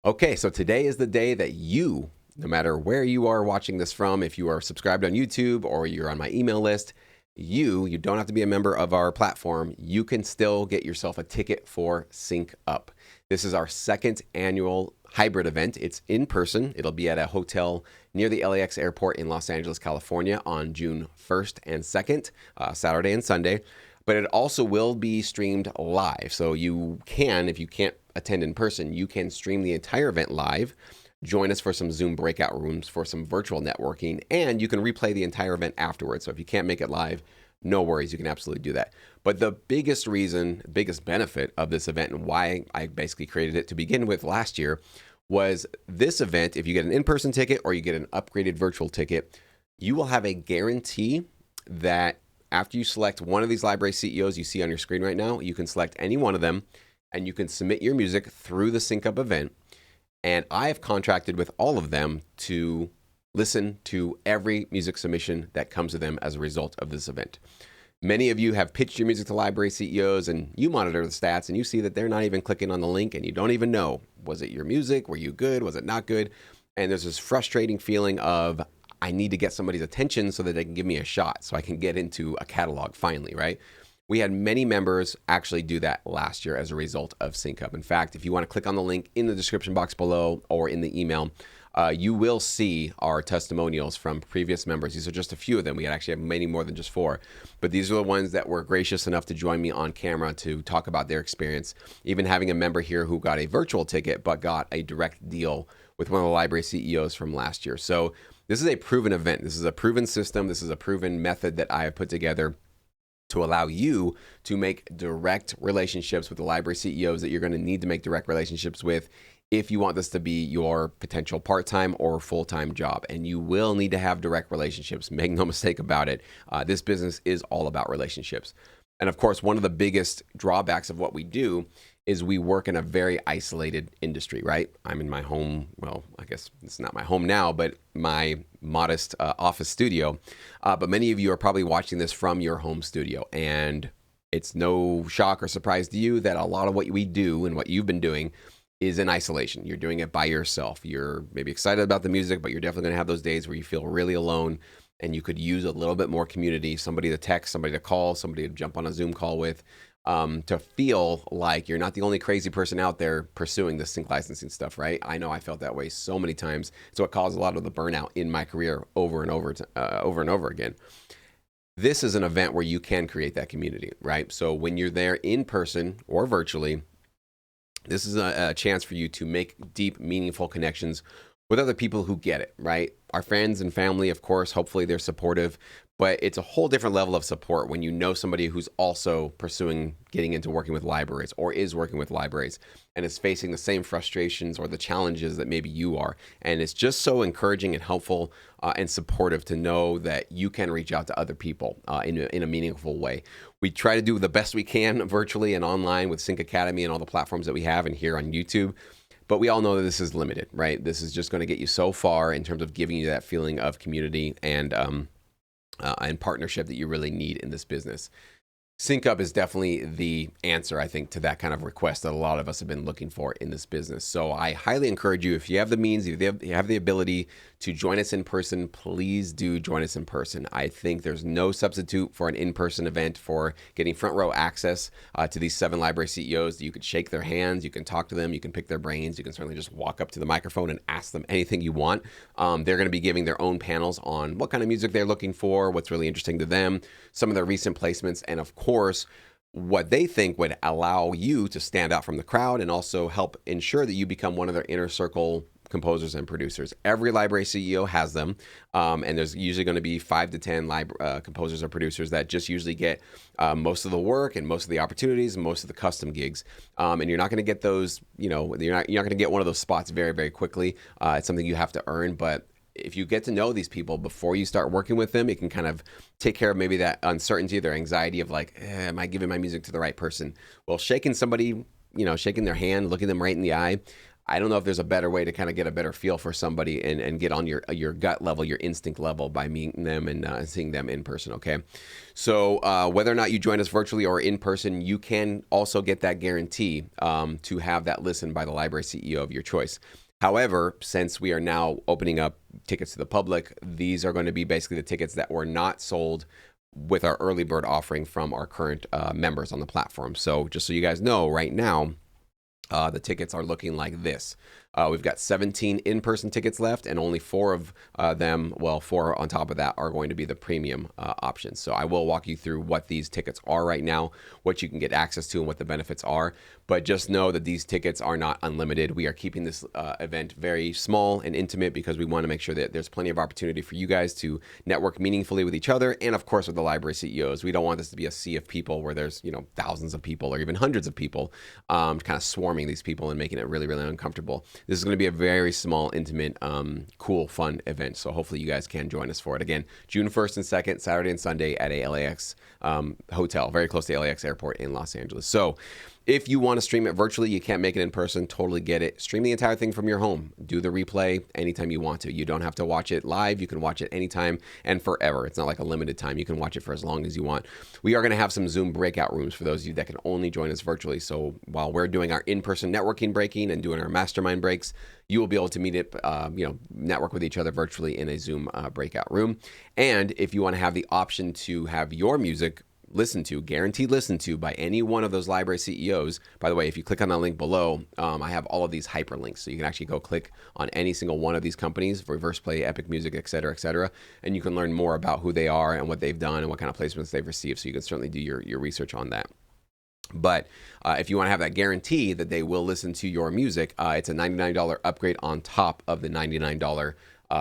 Okay, so today is the day that you, no matter where you are watching this from, if you are subscribed on YouTube or you're on my email list, you don't have to be a member of our platform. You can still get yourself a ticket for Syncup. This is our second annual hybrid event. It's in person. It'll be at a hotel near the LAX airport in Los Angeles, California on June 1st and 2nd, Saturday and Sunday. But it also will be streamed live. So you can, if you can't attend in person, you can stream the entire event live. Join us for some Zoom breakout rooms for some virtual networking, and you can replay the entire event afterwards. So if you can't make it live, no worries, you can absolutely do that. But the biggest reason, biggest benefit of this event and why I basically created it to begin with last year was this event, if you get an in-person ticket or you get an upgraded virtual ticket, you will have a guarantee that after you select one of these library CEOs you see on your screen right now, you can select any one of them and you can submit your music through the Syncup event. And I have contracted with all of them to listen to every music submission that comes to them as a result of this event. Many of you have pitched your music to library CEOs and you monitor the stats and you see that they're not even clicking on the link and you don't even know, was it your music? Were you good? Was it not good? And there's this frustrating feeling of, I need to get somebody's attention so that they can give me a shot so I can get into a catalog finally, right? We had many members actually do that last year as a result of Syncup. In fact, if you want to click on the link in the description box below or in the email, you will see our testimonials from previous members. These are just a few of them. We actually have many more than just 4. But these are the ones that were gracious enough to join me on camera to talk about their experience. Even having a member here who got a virtual ticket but got a direct deal with one of the library CEOs from last year. So this is a proven event. This is a proven system. This is a proven method that I have put together to allow you to make direct relationships with the library CEOs that you're going to need to make direct relationships with if you want this to be your potential part-time or full-time job. And you will need to have direct relationships. Make no mistake about it. This business is all about relationships. And of course, one of the biggest drawbacks of what we do is we work in a very isolated industry, right? I'm in my home, well, I guess it's not my home now, but my modest office studio. But many of you are probably watching this from your home studio. And it's no shock or surprise to you that a lot of what we do and what you've been doing is in isolation. You're doing it by yourself. You're maybe excited about the music, but you're definitely going to have those days where you feel really alone and you could use a little bit more community, somebody to text, somebody to call, somebody to jump on a Zoom call with, to feel like you're not the only crazy person out there pursuing this sync licensing stuff, right? I know I felt that way so many times. It's what caused a lot of the burnout in my career over and over again. This is an event where you can create that community, right? So when you're there in person or virtually, this is a chance for you to make deep, meaningful connections with other people who get it, right? Our friends and family, of course, hopefully they're supportive, but it's a whole different level of support when you know somebody who's also pursuing getting into working with libraries or is working with libraries and is facing the same frustrations or the challenges that maybe you are. And it's just so encouraging and helpful and supportive to know that you can reach out to other people in a meaningful way. We try to do the best we can virtually and online with Sync Academy and all the platforms that we have and here on YouTube. But we all know that this is limited, right? This is just going to get you so far in terms of giving you that feeling of community and partnership that you really need in this business. Syncup is definitely the answer, I think, to that kind of request that a lot of us have been looking for in this business. So I highly encourage you, if you have the means, if you have the ability to join us in person, please do join us in person. I think there's no substitute for an in-person event for getting front row access to these 7 library CEOs. You can shake their hands, you can talk to them, you can pick their brains, you can certainly just walk up to the microphone and ask them anything you want. They're going to be giving their own panels on what kind of music they're looking for, what's really interesting to them, some of their recent placements, and of course, what they think would allow you to stand out from the crowd and also help ensure that you become one of their inner circle composers and producers. Every library CEO has them, and there's usually going to be 5 to 10 composers or producers that just usually get most of the work and most of the opportunities and most of the custom gigs. And you're not going to get those, you're not going to get one of those spots very, very quickly. It's something you have to earn, but if you get to know these people before you start working with them, it can kind of take care of maybe that uncertainty, their anxiety of like, am I giving my music to the right person? Well, shaking somebody, shaking their hand, looking them right in the eye, I don't know if there's a better way to kind of get a better feel for somebody and get on your gut level, your instinct level by meeting them and seeing them in person, okay? So whether or not you join us virtually or in person, you can also get that guarantee to have that listened by the library CEO of your choice. However, since we are now opening up tickets to the public, these are going to be basically the tickets that were not sold with our early bird offering from our current members on the platform. So just so you guys know, right now, the tickets are looking like this. We've got 17 in-person tickets left, and only 4 of them, well, 4 on top of that, are going to be the premium options. So I will walk you through what these tickets are right now, what you can get access to, and what the benefits are. But just know that these tickets are not unlimited. We are keeping this event very small and intimate because we want to make sure that there's plenty of opportunity for you guys to network meaningfully with each other and, of course, with the library CEOs. We don't want this to be a sea of people where there's, thousands of people or even hundreds of people kind of swarming these people and making it really, really uncomfortable. This is going to be a very small, intimate, cool, fun event. So hopefully you guys can join us for it. Again, June 1st and 2nd, Saturday and Sunday at a LAX hotel, very close to LAX airport in Los Angeles. So if you want to stream it virtually, you can't make it in person, totally get it. Stream the entire thing from your home. Do the replay anytime you want to. You don't have to watch it live. You can watch it anytime and forever. It's not like a limited time. You can watch it for as long as you want. We are going to have some Zoom breakout rooms for those of you that can only join us virtually. So while we're doing our in-person networking breaking and doing our mastermind breaks, you will be able to meet it, network with each other virtually in a Zoom breakout room. And if you want to have the option to have your music guaranteed listened to by any one of those library CEOs. By the way, if you click on the link below, I have all of these hyperlinks. So you can actually go click on any single one of these companies, Reverse Play, Epic Music, et cetera, and you can learn more about who they are and what they've done and what kind of placements they've received. So you can certainly do your research on that. But if you want to have that guarantee that they will listen to your music, it's a $99 upgrade on top of the $99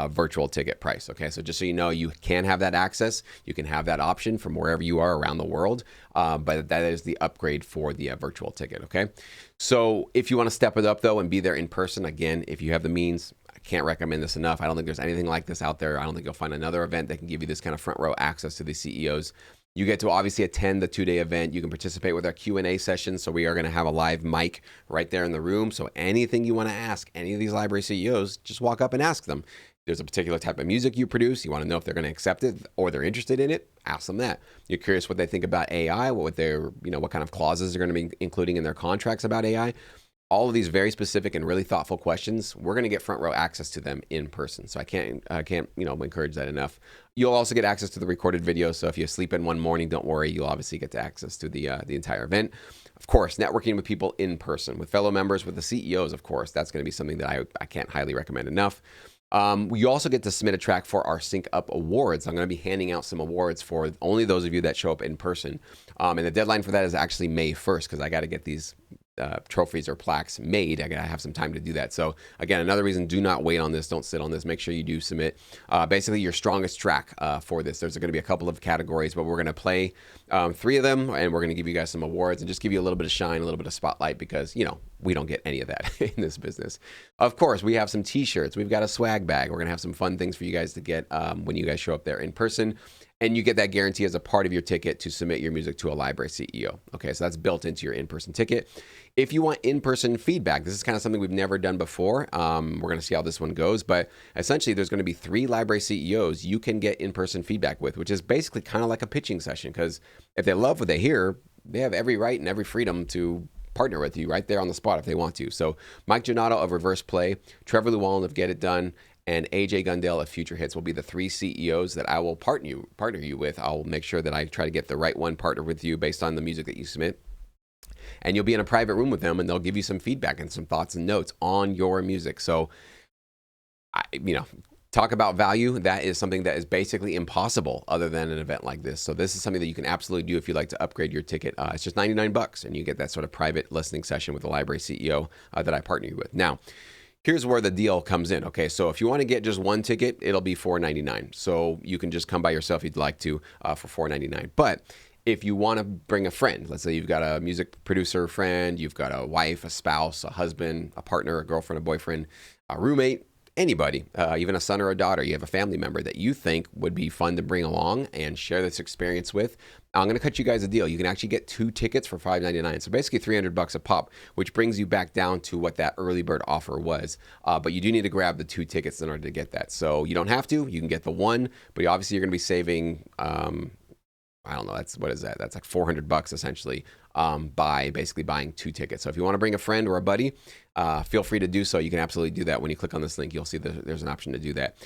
virtual ticket price. Okay, so just so you know, you can have that access. You can have that option from wherever you are around the world, but that is the upgrade for the virtual ticket. Okay, so if you want to step it up though and be there in person, again, if you have the means, I can't recommend this enough. I don't think there's anything like this out there. I don't think you'll find another event that can give you this kind of front row access to the CEOs. You get to obviously attend the 2-day event. You can participate with our Q&A session. So we are going to have a live mic right there in the room. So anything you want to ask any of these library CEOs, just walk up and ask them. There's a particular type of music you produce. You want to know if they're going to accept it or they're interested in it. Ask them that. You're curious what they think about AI, what kind of clauses they're going to be including in their contracts about AI. All of these very specific and really thoughtful questions, we're going to get front row access to them in person. So I can't encourage that enough. You'll also get access to the recorded video. So if you sleep in one morning, don't worry. You'll obviously get access to the entire event. Of course, networking with people in person, with fellow members, with the CEOs, of course. That's going to be something that I can't highly recommend enough. You also get to submit a track for our Syncup Awards. I'm going to be handing out some awards for only those of you that show up in person. And the deadline for that is actually May 1st because I got to get these trophies or plaques made. I gotta have some time to do that. So again, another reason, do not wait on this. Don't sit on this. Make sure you do submit basically your strongest track for this. There's going to be a couple of categories, but we're going to play 3 of them, and we're going to give you guys some awards and just give you a little bit of shine, a little bit of spotlight, because we don't get any of that in this business. Of course, we have some t-shirts. We've got a swag bag. We're going to have some fun things for you guys to get when you guys show up there in person. And you get that guarantee as a part of your ticket to submit your music to a library CEO. Okay, so that's built into your in-person ticket. If you want in-person feedback, this is kind of something we've never done before. We're going to see how this one goes. But essentially, there's going to be 3 library CEOs you can get in-person feedback with, which is basically kind of like a pitching session. Because if they love what they hear, they have every right and every freedom to partner with you right there on the spot if they want to. So Mike Giannotto of Reverse Play, Trevor Llewellyn of Get It Done, and AJ Gundell of Future Hits will be the 3 CEOs that I will partner you with. I'll make sure that I try to get the right one partner with you based on the music that you submit. And you'll be in a private room with them, and they'll give you some feedback and some thoughts and notes on your music. So, talk about value. That is something that is basically impossible other than an event like this. So this is something that you can absolutely do if you'd like to upgrade your ticket. It's just $99, and you get that sort of private listening session with the library CEO that I partner you with. Now, here's where the deal comes in. Okay, so if you want to get just one ticket, it'll be $4.99. So you can just come by yourself if you'd like to for $4.99. But if you want to bring a friend, let's say you've got a music producer friend, you've got a wife, a spouse, a husband, a partner, a girlfriend, a boyfriend, a roommate, anybody, even a son or a daughter, you have a family member that you think would be fun to bring along and share this experience with, I'm going to cut you guys a deal. You can actually get 2 tickets for $5.99. So basically $300 a pop, which brings you back down to what that early bird offer was. But you do need to grab the 2 tickets in order to get that. So you don't have to. You can get the one, but obviously you're going to be saving, I don't know, what is that? That's like $400 essentially, by basically buying 2 tickets. So if you want to bring a friend or a buddy, feel free to do so. You can absolutely do that. When you click on this link, you'll see that there's an option to do that.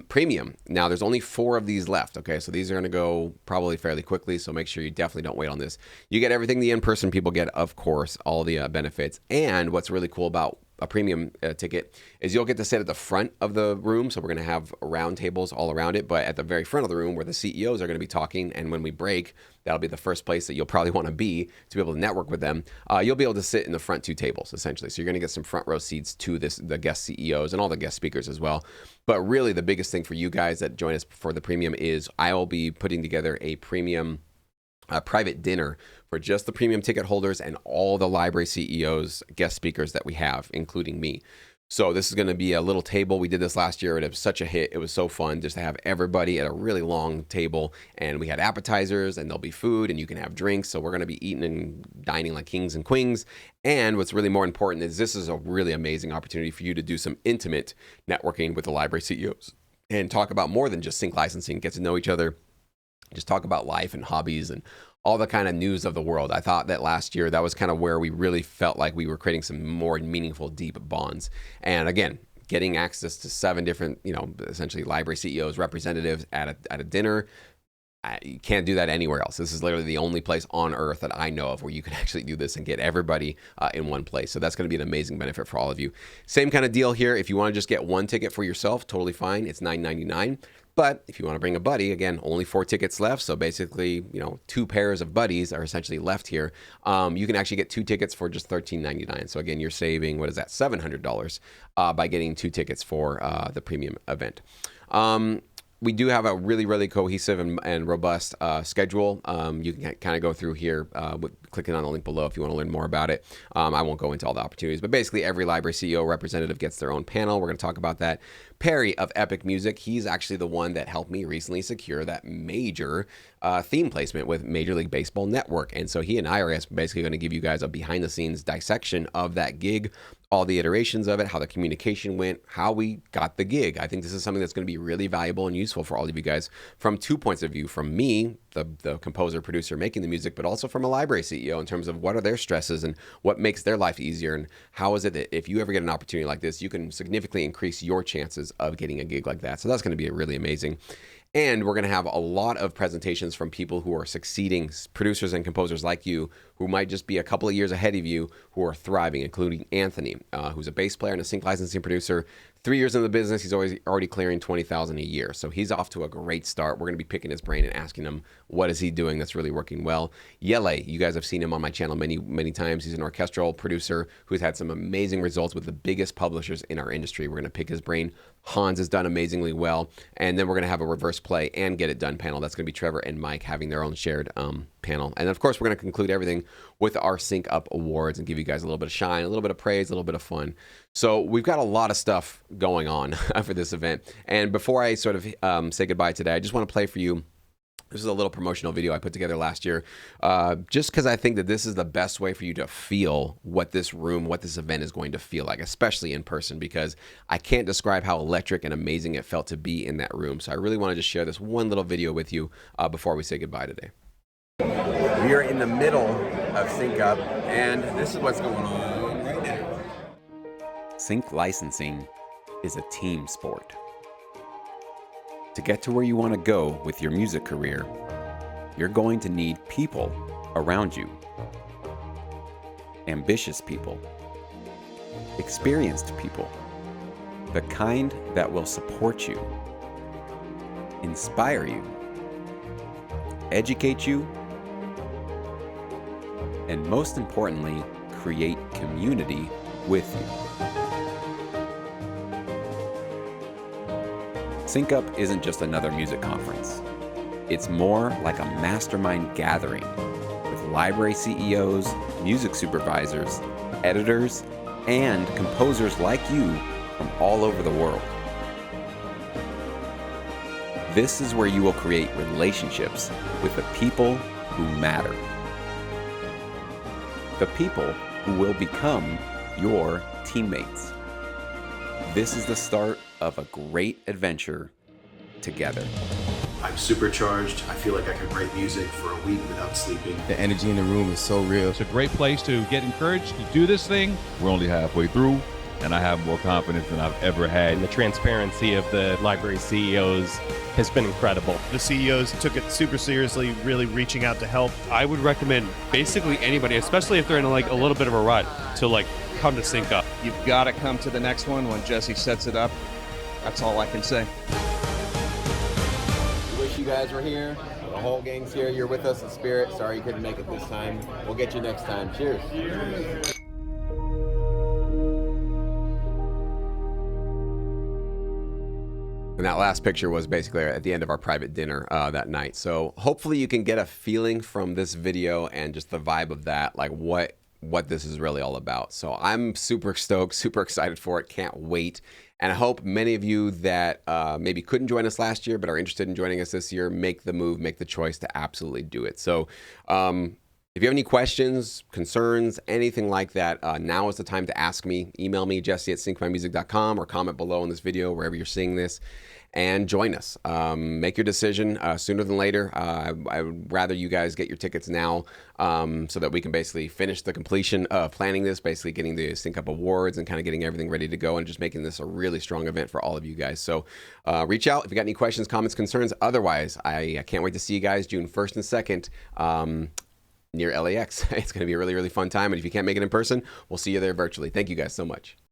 Premium. Now, there's only 4 of these left, okay? So these are going to go probably fairly quickly, so make sure you definitely don't wait on this. You get everything the in-person people get, of course, all the benefits. And what's really cool about a premium ticket is you'll get to sit at the front of the room. So we're going to have round tables all around it, but at the very front of the room where the CEOs are going to be talking, and when we break, that'll be the first place that you'll probably want to be able to network with them. You'll be able to sit in the front 2 tables, essentially. So you're going to get some front row seats to the guest CEOs and all the guest speakers as well. But really the biggest thing for you guys that join us for the premium is I will be putting together a premium private dinner for just the premium ticket holders and all the library CEOs, guest speakers that we have, including me. So this is going to be a little table. We did this last year, and it was such a hit. It was so fun just to have everybody at a really long table, and we had appetizers, and there'll be food, and you can have drinks. So we're going to be eating and dining like kings and queens. And what's really more important is this is a really amazing opportunity for you to do some intimate networking with the library CEOs and talk about more than just sync licensing, get to know each other, just talk about life and hobbies and all the kind of news of the world. I thought that last year, that was kind of where we really felt like we were creating some more meaningful, deep bonds. And again, getting access to 7 different, essentially library CEOs, representatives at a dinner, you can't do that anywhere else. This is literally the only place on earth that I know of where you can actually do this and get everybody in one place. So that's going to be an amazing benefit for all of you. Same kind of deal here. If you want to just get 1 ticket for yourself, totally fine. It's $9.99. But if you want to bring a buddy, again, only 4 tickets left. So basically, 2 pairs of buddies are essentially left here. You can actually get 2 tickets for just $13.99. So again, you're saving, what is that, $700 by getting 2 tickets for the premium event. We do have a really, really cohesive and robust schedule. You can kind of go through here with clicking on the link below if you want to learn more about it. I won't go into all the opportunities, but basically every library CEO representative gets their own panel. We're going to talk about that. Perry of Epic Music, he's actually the one that helped me recently secure that major theme placement with Major League Baseball Network. And so he and I are basically going to give you guys a behind-the-scenes dissection of that gig, all the iterations of it, how the communication went, how we got the gig. I think this is something that's going to be really valuable and useful for all of you guys from 2 points of view, from me, the composer, producer making the music, but also from a library CEO in terms of what are their stresses and what makes their life easier, and how is it that if you ever get an opportunity like this, you can significantly increase your chances of getting a gig like that. So that's going to be really amazing. And we're going to have a lot of presentations from people who are succeeding, producers and composers like you, who might just be a couple of years ahead of you, who are thriving, including Anthony, who's a bass player and a sync licensing producer. 3 years in the business, he's already clearing $20,000 a year. So he's off to a great start. We're going to be picking his brain and asking him, what is he doing that's really working well? Yele, you guys have seen him on my channel many, many times. He's an orchestral producer who's had some amazing results with the biggest publishers in our industry. We're going to pick his brain. Hans has done amazingly well. And then we're going to have a reverse play and get it done panel. That's going to be Trevor and Mike having their own shared panel. And of course, we're going to conclude everything with our Syncup Awards and give you guys a little bit of shine, a little bit of praise, a little bit of fun. So we've got a lot of stuff going on for this event. And before I sort of say goodbye today, I just want to play for you. This is a little promotional video I put together last year, just because I think that this is the best way for you to feel what this event is going to feel like, especially in person, because I can't describe how electric and amazing it felt to be in that room. So I really want to just share this one little video with you before we say goodbye today. We are in the middle of Syncup, and this is what's going on right now. Sync licensing is a team sport. To get to where you want to go with your music career, you're going to need people around you. Ambitious people, experienced people, the kind that will support you, inspire you, educate you, and most importantly, create community with you. Syncup isn't just another music conference. It's more like a mastermind gathering with library CEOs, music supervisors, editors, and composers like you from all over the world. This is where you will create relationships with the people who matter. The people who will become your teammates. This is the start of a great adventure together. I'm supercharged. I feel like I could write music for a week without sleeping. The energy in the room is so real. It's a great place to get encouraged to do this thing. We're only halfway through, and I have more confidence than I've ever had. And the transparency of the library CEOs has been incredible. The CEOs took it super seriously, really reaching out to help. I would recommend basically anybody, especially if they're in a little bit of a rut, to come to Syncup. You've got to come to the next one when Jesse sets it up. That's all I can say. Wish you guys were here. The whole gang's here. You're with us in spirit. Sorry you couldn't make it this time. We'll get you next time. Cheers. And that last picture was basically at the end of our private dinner that night. So hopefully you can get a feeling from this video and just the vibe of that, like what this is really all about. So I'm super stoked, super excited for it. Can't wait. And I hope many of you that maybe couldn't join us last year but are interested in joining us this year, make the move, make the choice to absolutely do it. So if you have any questions, concerns, anything like that, now is the time to ask me. Email me, jesse@syncupmymusic.com, or comment below in this video, wherever you're seeing this, and join us. Make your decision sooner than later. I would rather you guys get your tickets now so that we can basically finish the completion of planning this, basically getting the Syncup Awards and kind of getting everything ready to go and just making this a really strong event for all of you guys. So reach out if you got any questions, comments, concerns. Otherwise, I can't wait to see you guys June 1st and 2nd. Near LAX. It's going to be a really, really fun time. And if you can't make it in person, we'll see you there virtually. Thank you guys so much.